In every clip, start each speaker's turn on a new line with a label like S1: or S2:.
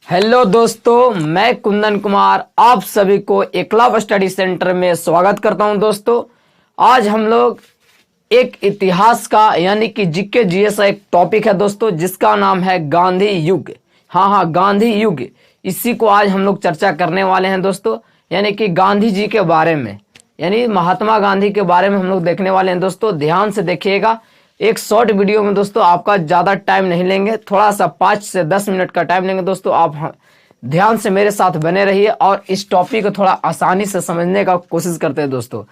S1: Hello दोस्तों, मैं कुंदन कुमार आप सभी को एकलव्य स्टडी सेंटर में स्वागत करता हूं। दोस्तों, आज हम लोग एक इतिहास का यानी कि जीके जीएस का एक टॉपिक है दोस्तों, जिसका नाम है गांधी युग। हाँ, गांधी युग। इसी को आज हम लोग चर्चा करने वाले हैं दोस्तों, यानी कि गांधी जी के बारे में, यानी महात्मा गांधी के बारे में हम लोग देखने वाले हैं दोस्तों। ध्यान से देखिएगा, एक शॉर्ट वीडियो में दोस्तों, आपका ज़्यादा टाइम नहीं लेंगे, थोड़ा सा 5 से 10 मिनट का टाइम लेंगे दोस्तों। आप ध्यान से मेरे साथ बने रहिए और इस टॉपिक को थोड़ा आसानी से समझने का कोशिश करते हैं दोस्तों।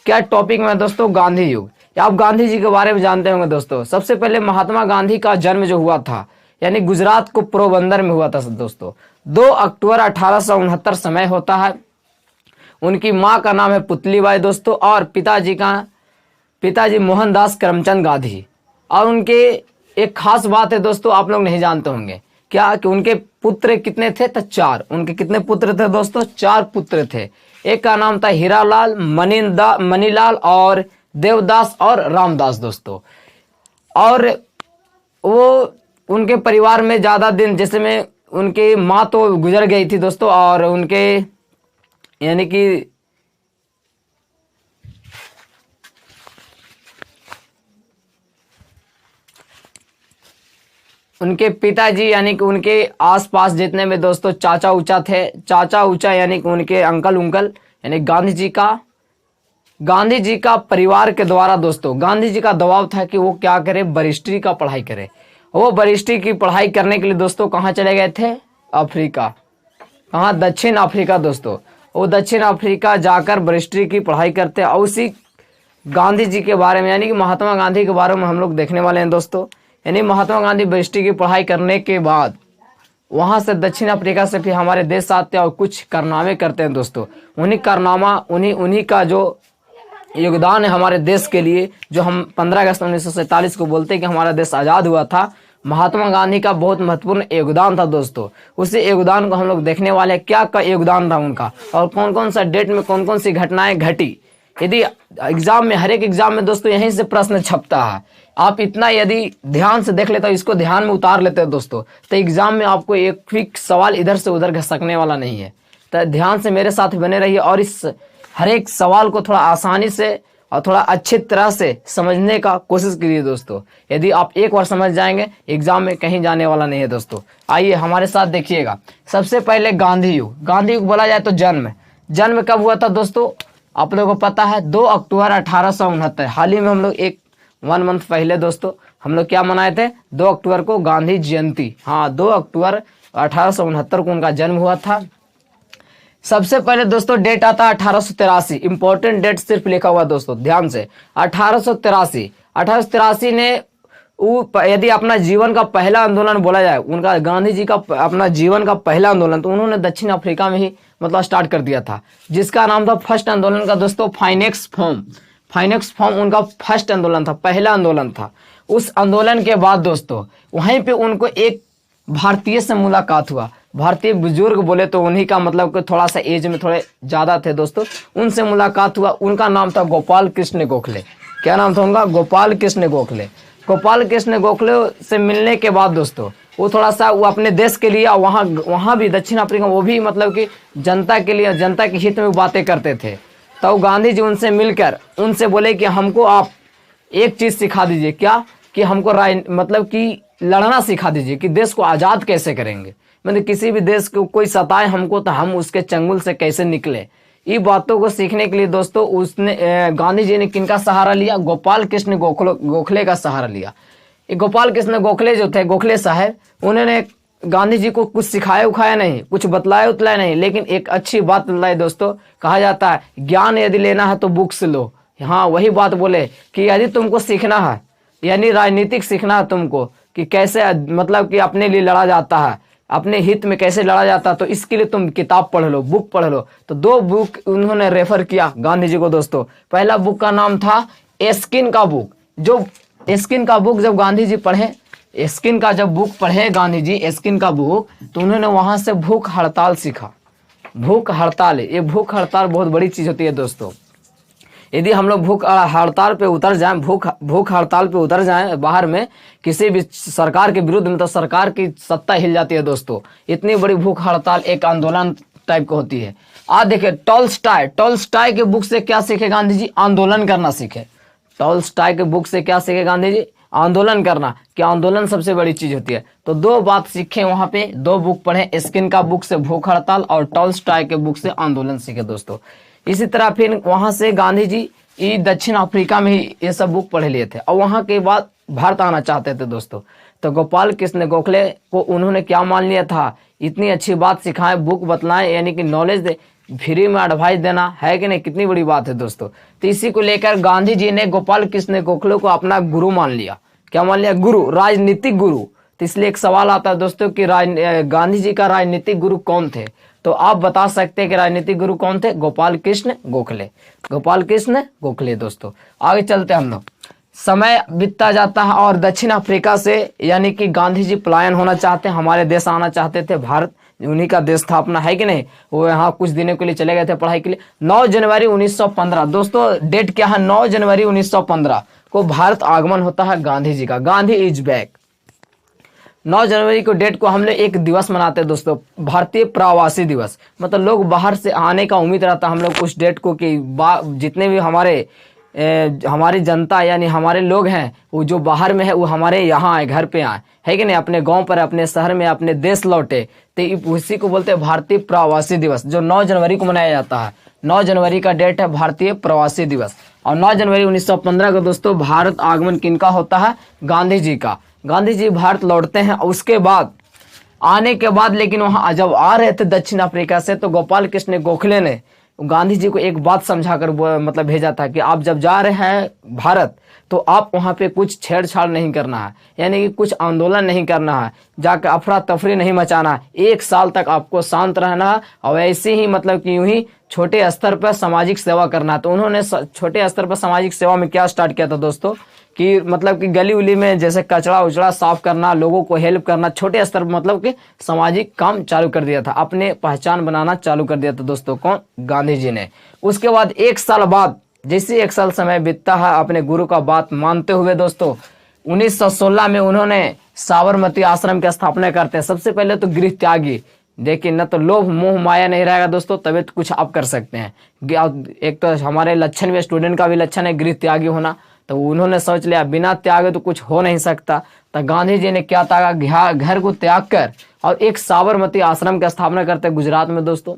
S1: क्या टॉपिक में दोस्तों? गांधी युग। आप गांधी जी के बारे में जानते होंगे दोस्तों। सबसे पहले महात्मा गांधी का जन्म जो हुआ था, यानी गुजरात को पोरबंदर में हुआ था दोस्तों। 2 अक्टूबर 1869 समय होता है। उनकी माँ का नाम है पुतलीबाई दोस्तों, और पिताजी मोहनदास करमचंद गांधी। और उनके एक खास बात है दोस्तों, आप लोग नहीं जानते होंगे क्या, कि उनके पुत्र कितने थे? तो 4। उनके कितने पुत्र थे दोस्तों? 4 पुत्र थे। एक का नाम था हीरालाल, मनीलाल और देवदास और रामदास दोस्तों। और वो उनके परिवार में ज़्यादा दिन, जैसे में उनकी माँ तो गुजर गई थी दोस्तों, और उनके यानी कि उनके पिताजी यानी कि उनके आसपास जितने में दोस्तों चाचा ऊचा थे, चाचा ऊचा यानी कि उनके अंकल उंकल, यानी गांधी जी का परिवार के द्वारा दोस्तों, गांधी जी का दबाव था कि वो क्या करे, बैरिस्ट्री का पढ़ाई करे। वो बैरिस्ट्री की पढ़ाई करने के लिए दोस्तों कहाँ चले गए थे? अफ्रीका। कहाँ? दक्षिण अफ्रीका दोस्तों। वो दक्षिण अफ्रीका जाकर बैरिस्ट्री की पढ़ाई करते हैं। और उसी गांधी जी के बारे में, यानी कि महात्मा गांधी के बारे में हम लोग देखने वाले हैं दोस्तों। यानी महात्मा गांधी बैरिस्ट्री की पढ़ाई करने के बाद वहां से दक्षिण अफ्रीका से फिर हमारे देश आते हैं और कुछ कारनामे करते हैं दोस्तों। उन्हीं का जो योगदान है हमारे देश के लिए, जो हम 15 अगस्त 1947 को बोलते हैं कि हमारा देश आज़ाद हुआ था, महात्मा गांधी का बहुत महत्वपूर्ण योगदान था दोस्तों। उसी योगदान को हम लोग देखने वाले हैं, क्या योगदान था उनका, और कौन कौन सा डेट में कौन कौन सी घटनाएं घटी। यदि एग्जाम में, हर एक एग्जाम में दोस्तों यहीं से प्रश्न छपता है। आप इतना यदि ध्यान से देख लेते हो, इसको ध्यान में उतार लेते हो दोस्तों, तो एग्जाम में आपको एक भी सवाल इधर से उधर घसकने वाला नहीं है। तो ध्यान से मेरे साथ बने रहिए और इस हर एक सवाल को थोड़ा आसानी से और थोड़ा अच्छी तरह से समझने का कोशिश कीजिए दोस्तों। यदि आप एक बार समझ जाएंगे, एग्जाम में कहीं जाने वाला नहीं है दोस्तों। आइए हमारे साथ देखिएगा। सबसे पहले गांधी युग। गांधी युग बोला जाए तो जन्म कब हुआ था दोस्तों? आप लोगों को पता है 2 अक्टूबर 1869। हाल ही में हम लोग 1 मंथ पहले दोस्तों हम लोग क्या मनाए थे? 2 अक्टूबर को गांधी जयंती। हाँ, 2 अक्टूबर 1869 को उनका जन्म हुआ था। सबसे पहले दोस्तों डेट आता है 1883। इंपॉर्टेंट डेट सिर्फ लिखा हुआ दोस्तों, ध्यान से। 1883 ने यदि अपना जीवन का पहला आंदोलन बोला जाए, उनका गांधी जी का अपना जीवन का पहला आंदोलन तो उन्होंने दक्षिण अफ्रीका में ही मतलब स्टार्ट कर दिया था, जिसका नाम था फर्स्ट आंदोलन का दोस्तों फाइनेक्स फॉर्म उनका फर्स्ट आंदोलन था, पहला आंदोलन था। उस आंदोलन के बाद दोस्तों वहीं पे उनको एक भारतीय से मुलाकात हुआ। भारतीय बुजुर्ग बोले तो उन्हीं का मतलब कि थोड़ा सा एज में थोड़े ज्यादा थे दोस्तों, उनसे मुलाकात हुआ। उनका नाम था गोपाल कृष्ण गोखले। क्या नाम था उनका? गोपाल कृष्ण गोखले। गोपाल कृष्ण गोखले से मिलने के बाद दोस्तों वो थोड़ा सा वो अपने देश के लिए, वहाँ भी दक्षिण अफ्रीका, वो भी मतलब कि जनता के लिए, जनता के हित में बातें करते थे। तो गांधी जी उनसे मिलकर उनसे बोले कि हमको आप एक चीज सिखा दीजिए। क्या? कि हमको मतलब कि लड़ना सिखा दीजिए, कि देश को आज़ाद कैसे करेंगे, मतलब किसी भी देश को कोई सताए हमको तो हम उसके चंगुल से कैसे निकले। ये बातों को सीखने के लिए दोस्तों उसने गांधी जी ने किनका सहारा लिया? गोपाल कृष्ण गोखले का सहारा लिया। ये गोपाल कृष्ण गोखले जो थे, गोखले साहब, उन्होंने गांधी जी को कुछ सिखाया उखाया नहीं, कुछ बतलाया उतलाया नहीं, लेकिन एक अच्छी बात बतलाई दोस्तों। कहा जाता है ज्ञान यदि लेना है तो बुक से लो। हाँ, वही बात बोले कि यदि तुमको सीखना है, यानी राजनीतिक सीखना है तुमको, कि कैसे मतलब कि अपने लिए लड़ा जाता है, अपने हित में कैसे लड़ा जाता है, तो इसके लिए तुम किताब पढ़ लो, बुक पढ़ लो। तो 2 बुक उन्होंने रेफर किया गांधी जी को दोस्तों। पहला बुक का नाम था एस्किन का बुक। जो एस्किन का बुक जब गांधी जी पढ़े, एस्किन का जब बुक पढ़े गांधी जी, एस्किन का बुक, तो उन्होंने वहां से भूख हड़ताल सीखा। भूख हड़ताल, ये भूख हड़ताल बहुत बड़ी चीज होती है दोस्तों। यदि हम लोग भूख हड़ताल पे उतर जाएं, भूख हड़ताल पे उतर जाएं बाहर में किसी भी सरकार के विरुद्ध में, तो सरकार की सत्ता हिल जाती है दोस्तों। इतनी बड़ी भूख हड़ताल एक आंदोलन टाइप की होती है। आज देखिए टॉलस्टॉय के बुक से क्या सीखे गांधी जी? आंदोलन करना सीखे। टॉलस्टॉय के बुक से क्या सीखे गांधी जी? आंदोलन करना, कि आंदोलन सबसे बड़ी चीज होती है। तो दो बात सीखे वहां पे, दो बुक पढ़े, स्किन का बुक से भूख हड़ताल और टॉलस्टॉय के बुक से आंदोलन सीखे दोस्तों। इसी तरह फिर वहां से गांधी जी ये दक्षिण अफ्रीका में ही ये सब बुक पढ़ लिए थे और वहां के बाद भारत आना चाहते थे दोस्तों। तो गोपाल कृष्ण गोखले को उन्होंने क्या मान लिया था? इतनी अच्छी बात सिखाएं, बुक बतलाएं, यानी कि नॉलेज दे, फ्री में एडवाइस देना, है कि नहीं? कितनी बड़ी बात है दोस्तों। तो इसी को लेकर गांधी जी ने गोपाल कृष्ण गोखले को अपना गुरु मान लिया। क्या मान लिया? गुरु, राजनीतिक गुरु। तो इसलिए एक सवाल आता है दोस्तों कि गांधी जी का राजनीतिक गुरु कौन थे? तो आप बता सकते हैं कि राजनीतिक गुरु कौन थे? गोपाल कृष्ण गोखले। गोपाल कृष्ण गोखले दोस्तों। आगे चलते हम लोग। समय बीतता जाता है और दक्षिण अफ्रीका से यानी कि गांधी जी पलायन होना चाहते हैं, हमारे देश आना चाहते थे। भारत उन्हीं का देश था अपना, है कि नहीं? वो यहाँ कुछ दिनों के लिए चले गए थे पढ़ाई के लिए। 9 जनवरी 1915 दोस्तों, डेट क्या है? 9 जनवरी 1915 को भारत आगमन होता है गांधी जी का। Gandhi is back. 9 जनवरी को डेट को हम लोग एक दिवस मनाते हैं दोस्तों, भारतीय प्रवासी दिवस। मतलब लोग बाहर से आने का उम्मीद रहता है हम लोग उस डेट को कि जितने भी हमारी जनता यानी हमारे लोग हैं वो जो बाहर में है वो हमारे यहाँ आए, घर पे आए, है कि नहीं? अपने गांव पर, अपने शहर में, अपने देश लौटे। तो उसी को बोलते हैं भारतीय प्रवासी दिवस, जो 9 जनवरी को मनाया जाता है। 9 जनवरी का डेट है भारतीय प्रवासी दिवस। और 9 जनवरी 1915 को दोस्तों भारत आगमन किनका होता है? गांधी जी का। गांधी जी भारत लौटते हैं। उसके बाद आने के बाद लेकिन वहां जब आ रहे थे दक्षिण अफ्रीका से, तो गोपाल कृष्ण गोखले ने गांधी जी को एक बात समझाकर मतलब भेजा था कि आप जब जा रहे हैं भारत तो आप वहां पे कुछ छेड़छाड़ नहीं करना है, यानी कि कुछ आंदोलन नहीं करना है, जाकर अफरा तफरी नहीं मचाना है। 1 साल तक आपको शांत रहना है और ऐसे ही मतलब कि यूं ही छोटे स्तर पर सामाजिक सेवा करना है। तो उन्होंने छोटे स्तर पर सामाजिक सेवा में क्या स्टार्ट किया था दोस्तों कि मतलब कि गली उली में जैसे कचरा उचड़ा साफ करना, लोगों को हेल्प करना, छोटे स्तर पर मतलब कि सामाजिक काम चालू कर दिया था, अपने पहचान बनाना चालू कर दिया था दोस्तों। कौन? गांधी जी ने। उसके बाद 1 साल बाद, जैसे 1 साल समय बीतता है अपने गुरु का बात मानते हुए दोस्तों, 1916 में उन्होंने साबरमती आश्रम की स्थापना करते हैं। सबसे पहले तो गृह त्यागी, देखिए न तो लोभ मोह माया नहीं रहेगा दोस्तों, तभी तो कुछ आप कर सकते हैं। एक तो हमारे लक्षण में स्टूडेंट का भी लक्षण है गृह त्यागी होना, तो उन्होंने सोच लिया बिना त्यागे तो कुछ हो नहीं सकता। तो गांधी जी ने क्या त्यागा? घर को त्याग कर और एक साबरमती आश्रम की स्थापना करते हैं गुजरात में दोस्तों।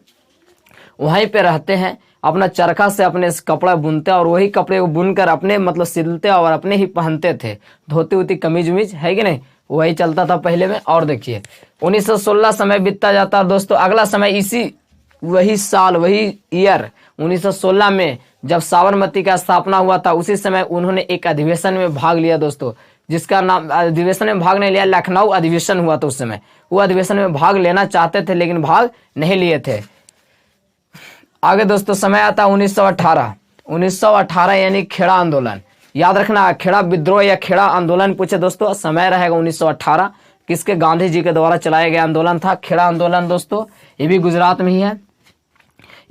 S1: वहीं पे रहते हैं, अपना चरखा से अपने कपड़ा बुनते और वही कपड़े को बुनकर अपने मतलब सिलते और अपने ही पहनते थे। धोती उती कमीज उमीज, है कि नहीं? वही चलता था पहले में। और देखिए 1916 समय बीतता जाता है दोस्तों। अगला समय इसी वही साल, वही ईयर 1916 में जब साबरमती का स्थापना हुआ था, उसी समय उन्होंने एक अधिवेशन में भाग लिया दोस्तों, जिसका नाम, अधिवेशन में भाग नहीं लिया, लखनऊ अधिवेशन हुआ था उस समय। वो अधिवेशन में भाग लेना चाहते थे लेकिन भाग नहीं लिए थे। आगे दोस्तों समय आता 1918 यानी खेड़ा आंदोलन। याद रखना, खेड़ा विद्रोह या खेड़ा आंदोलन पूछे दोस्तों, समय रहेगा 1918। किसके? गांधी जी के द्वारा चलाया गया आंदोलन था खेड़ा आंदोलन दोस्तों, ये भी गुजरात में ही है।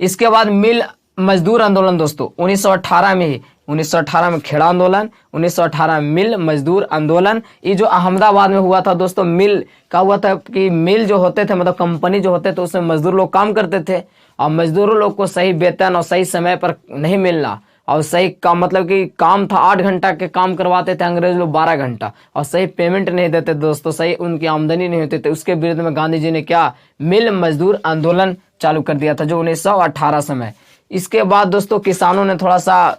S1: इसके बाद मिल मजदूर आंदोलन दोस्तों 1918 में ही, 1918 में खेड़ा आंदोलन, 1918 में मिल मजदूर आंदोलन। ये जो अहमदाबाद में हुआ था दोस्तों, मिल का हुआ था कि मिल जो होते थे मतलब कंपनी जो होते थे उसमें मजदूर लोग काम करते थे और मजदूरों लोग को सही वेतन और सही समय पर नहीं मिलना और सही काम, मतलब कि काम था 8 घंटा के काम करवाते थे अंग्रेज लोग 12 घंटा, और सही पेमेंट नहीं देते दोस्तों, सही उनकी आमदनी नहीं होती थी। उसके विरुद्ध में गांधी जी ने क्या? मिल मजदूर आंदोलन चालू कर दिया था जो 1918 समय। इसके बाद दोस्तों किसानों ने थोड़ा सा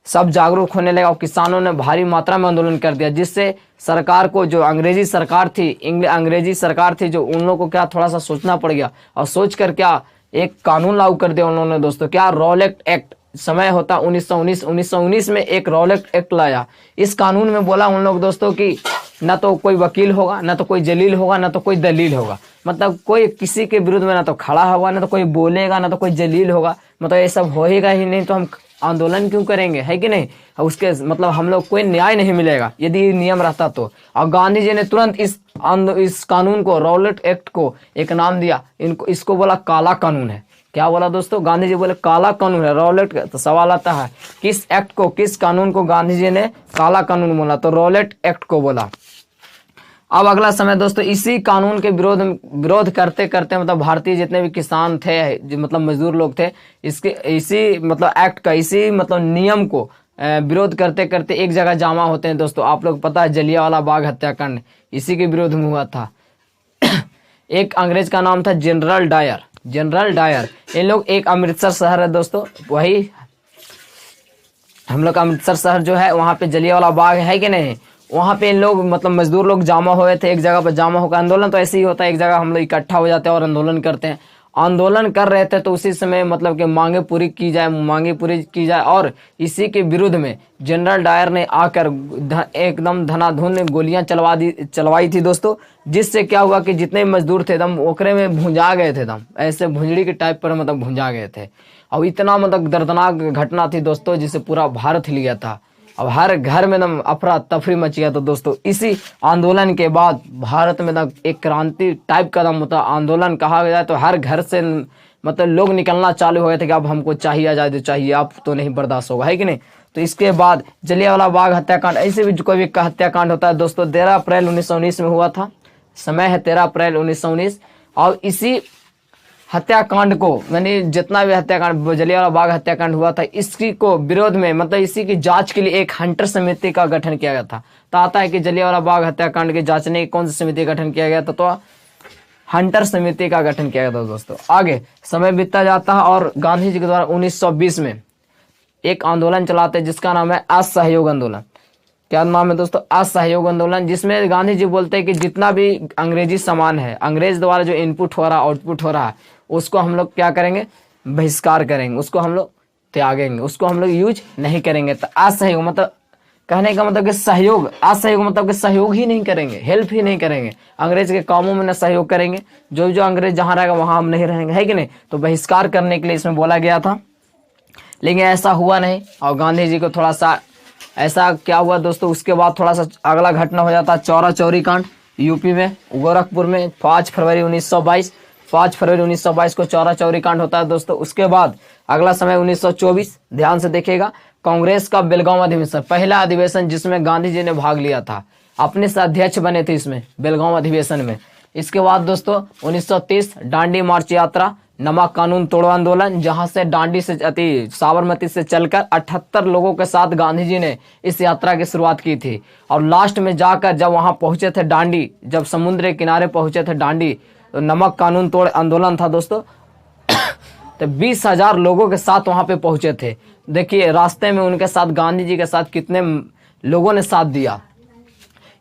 S1: सब जागरूक होने लगा और किसानों ने भारी मात्रा में आंदोलन कर दिया, जिससे सरकार को, जो अंग्रेजी सरकार थी जो उन लोगों को क्या थोड़ा सा सोचना पड़ गया और सोच कर क्या एक कानून लागू कर दिया उन्होंने दोस्तों। क्या? Rowlatt act. समय होता 1919 में एक रॉलेट एक्ट लाया। इस कानून में बोला उन लोग दोस्तों कि न तो कोई वकील होगा, न तो कोई जलील होगा, न तो कोई दलील होगा, मतलब कोई किसी के विरुद्ध में न तो खड़ा होगा, न तो कोई बोलेगा, न तो कोई जलील होगा, मतलब ये सब होएगा ही नहीं तो हम आंदोलन क्यों करेंगे, है कि नहीं? उसके मतलब हम लोग कोई न्याय नहीं मिलेगा यदि ये नियम रहता तो। और गांधी जी ने तुरंत इस कानून को, रॉलेट एक्ट को एक नाम दिया, इसको बोला काला कानून है। क्या बोला दोस्तों, गांधी जी बोले काला कानून है, रॉलेट। तो सवाल आता है किस एक्ट को, किस कानून को गांधी जी ने काला कानून बोला, तो रॉलेट एक्ट को बोला। अब अगला समय दोस्तों, इसी कानून के विरोध करते करते मतलब भारतीय जितने भी किसान थे, मतलब मजदूर लोग थे, इसके इसी मतलब एक्ट का, इसी मतलब नियम को विरोध करते करते एक जगह जमा होते हैं दोस्तों। आप लोग पता है जलियांवाला बाग हत्याकांड इसी के विरोध में हुआ था। एक अंग्रेज का नाम था जनरल डायर, जनरल डायर। इन लोग, एक अमृतसर शहर है दोस्तों, वही हम लोग का अमृतसर शहर जो है, वहाँ पे जलियांवाला बाग है कि नहीं, वहाँ पे इन लोग मतलब मजदूर लोग जमा हुए थे एक जगह पर। जमा होकर आंदोलन तो ऐसे ही होता है, एक जगह हम लोग इकट्ठा हो जाते हैं और आंदोलन करते हैं। आंदोलन कर रहे थे तो उसी समय मतलब कि मांगे पूरी की जाए, मांगे पूरी की जाए, और इसी के विरुद्ध में जनरल डायर ने आकर एकदम धनाधन गोलियां चलवाई थी दोस्तों। जिससे क्या हुआ कि जितने मजदूर थे एकदम ओकरे में भुंजा गए थे, एकदम ऐसे भुंजड़ी के टाइप पर मतलब भुंजा गए थे। और इतना मतलब दर्दनाक घटना थी दोस्तों, जिससे पूरा भारत हिल गया था। अब हर घर में एकदम अफरा तफरी मच गया। तो दोस्तों इसी आंदोलन के बाद भारत में एक क्रांति टाइप का मतलब आंदोलन कहा जाए तो हर घर से मतलब लोग निकलना चालू हो गए थे कि अब हमको चाहिए आज़ादी चाहिए, अब तो नहीं बर्दाश्त होगा, है कि नहीं। तो इसके बाद जलियांवाला बाग हत्याकांड, ऐसे भी कोई भी हत्याकांड होता है दोस्तों, 13 अप्रैल 1919 में हुआ था। समय है 13 अप्रैल 1919। और इसी हत्याकांड को, यानी जितना भी हत्याकांड, जलियांवाला बाग हत्याकांड हुआ था, इसकी को विरोध में मतलब इसी की जांच के लिए एक हंटर समिति का गठन किया गया था। तो आता है कि जलियांवाला बाग हत्याकांड के जांचने की कौन सी समिति का गठन किया गया था, तो हंटर समिति का गठन किया गया था दोस्तों। आगे समय बीतता जाता है और गांधी जी के द्वारा 1920 में एक आंदोलन चलाते हैं जिसका नाम है असहयोग आंदोलन। क्या नाम है दोस्तों, असहयोग आंदोलन। जिसमें गांधी जी बोलते हैं कि जितना भी अंग्रेजी सामान है, अंग्रेज द्वारा जो इनपुट हो रहा, आउटपुट हो रहा है, उसको हम लोग क्या करेंगे, बहिष्कार करेंगे, उसको हम लोग त्यागेंगे, उसको हम लोग यूज नहीं करेंगे। तो असहयोग मतलब कहने का मतलब कि सहयोग, असहयोग मतलब कि सहयोग ही नहीं करेंगे, हेल्प ही नहीं करेंगे, अंग्रेज के कामों में न सहयोग करेंगे, जो जो अंग्रेज जहां रहेगा वहां हम नहीं रहेंगे, है कि नहीं। तो बहिष्कार करने के लिए इसमें बोला गया था, लेकिन ऐसा हुआ नहीं। और गांधी जी को थोड़ा सा ऐसा क्या हुआ दोस्तों, उसके बाद थोड़ा सा अगला घटना हो जाता है चौरा चौरी कांड यूपी में, गोरखपुर में 5 फरवरी 1922। 5 फरवरी 1922 को चौरा चौरी कांड होता है दोस्तों। उसके बाद अगला समय 1924, ध्यान से देखिएगा, कांग्रेस का बेलगांव अधिवेशन, पहला अधिवेशन जिसमें गांधी जी ने भाग लिया था, अपने से अध्यक्ष बने थे इसमें बेलगांव अधिवेशन में। इसके बाद दोस्तों 1930 दांडी मार्च यात्रा, नमक कानून तोड़ो आंदोलन, जहां से दांडी से साबरमती से चलकर 78 लोगों के साथ गांधी जी ने इस यात्रा की शुरुआत की थी। और लास्ट में जाकर जब वहां पहुंचे थे दांडी, जब समुद्र के किनारे पहुंचे थे दांडी, तो नमक कानून तोड़ आंदोलन था दोस्तों। तो 20,000 लोगों के साथ वहां पे पहुंचे थे। देखिए रास्ते में उनके साथ, गांधी जी के साथ कितने लोगों ने साथ दिया।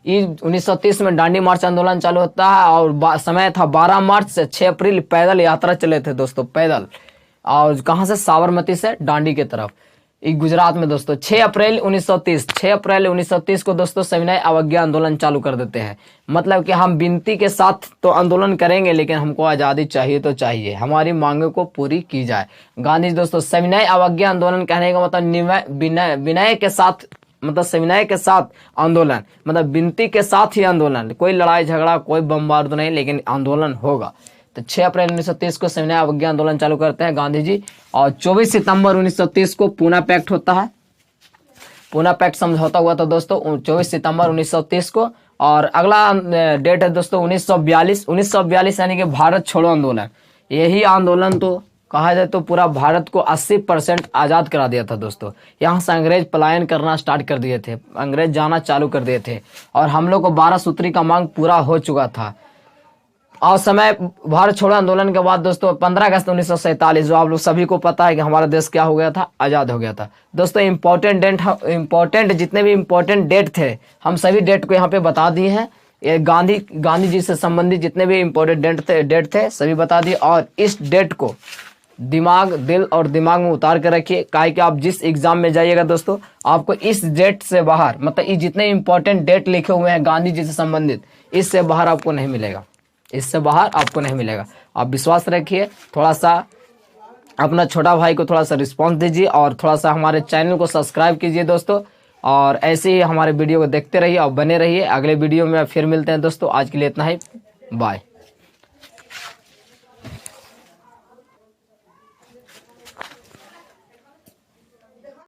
S1: 1930 में दांडी मार्च आंदोलन चालू होता है और समय था 12 मार्च से 6 अप्रैल, पैदल यात्रा चले थे दोस्तों, पैदल। और कहां से, साबरमती से दांडी की तरफ, गुजरात में दोस्तों। 6 अप्रैल 1930 को दोस्तों सविनय अवज्ञा आंदोलन चालू कर देते हैं। मतलब कि हम विनती के साथ तो आंदोलन करेंगे, लेकिन हमको आज़ादी चाहिए तो चाहिए, हमारी मांगों को पूरी की जाए। गांधी दोस्तों सविनय अवज्ञा आंदोलन कहने का मतलब विनय के साथ, मतलब सविनय के साथ आंदोलन, मतलब विनती के साथ ही आंदोलन, कोई लड़ाई झगड़ा, कोई बमबार्द नहीं, लेकिन आंदोलन होगा। तो 6 अप्रैल 1930 को सविनय अवज्ञा आंदोलन चालू करते हैं गांधी जी। और 24 सितंबर 1930 को पूना पैक्ट होता है। पूना पैक्ट समझौता हुआ था दोस्तों 24 सितंबर 1930 को। और अगला डेट है दोस्तों 1942 यानी कि भारत छोड़ो आंदोलन। यही आंदोलन तो कहा जाए तो पूरा भारत को 80% आज़ाद करा दिया था दोस्तों। यहाँ से अंग्रेज पलायन करना स्टार्ट कर दिए थे, अंग्रेज जाना चालू कर दिए थे, और हम लोग को 12 सूत्री का मांग पूरा हो चुका था। और समय भारत छोड़ो आंदोलन के बाद दोस्तों 15 अगस्त 1947, जो आप लोग सभी को पता है कि हमारा देश क्या हो गया था, आज़ाद हो गया था दोस्तों। इम्पोर्टेंट जितने भी इम्पोर्टेंट डेट थे, हम सभी डेट को यहाँ पे बता दिए हैं। ये गांधी जी से संबंधित जितने भी इम्पोर्टेंट डेट थे सभी बता दिए। और इस डेट को दिल और दिमाग में उतार कर रखिए, काहे कि आप जिस एग्जाम में जाइएगा दोस्तों, आपको इस डेट से बाहर, मतलब ये जितने इंपॉर्टेंट डेट लिखे हुए हैं गांधी जी से संबंधित, इससे बाहर आपको नहीं मिलेगा, इससे बाहर आपको नहीं मिलेगा। आप विश्वास रखिए, थोड़ा सा अपना छोटा भाई को थोड़ा सा रिस्पॉन्स दीजिए और थोड़ा सा हमारे चैनल को सब्सक्राइब कीजिए दोस्तों। और ऐसे ही हमारे वीडियो को देखते रहिए और बने रहिए। अगले वीडियो में फिर मिलते हैं दोस्तों। आज के लिए इतना ही, बाय।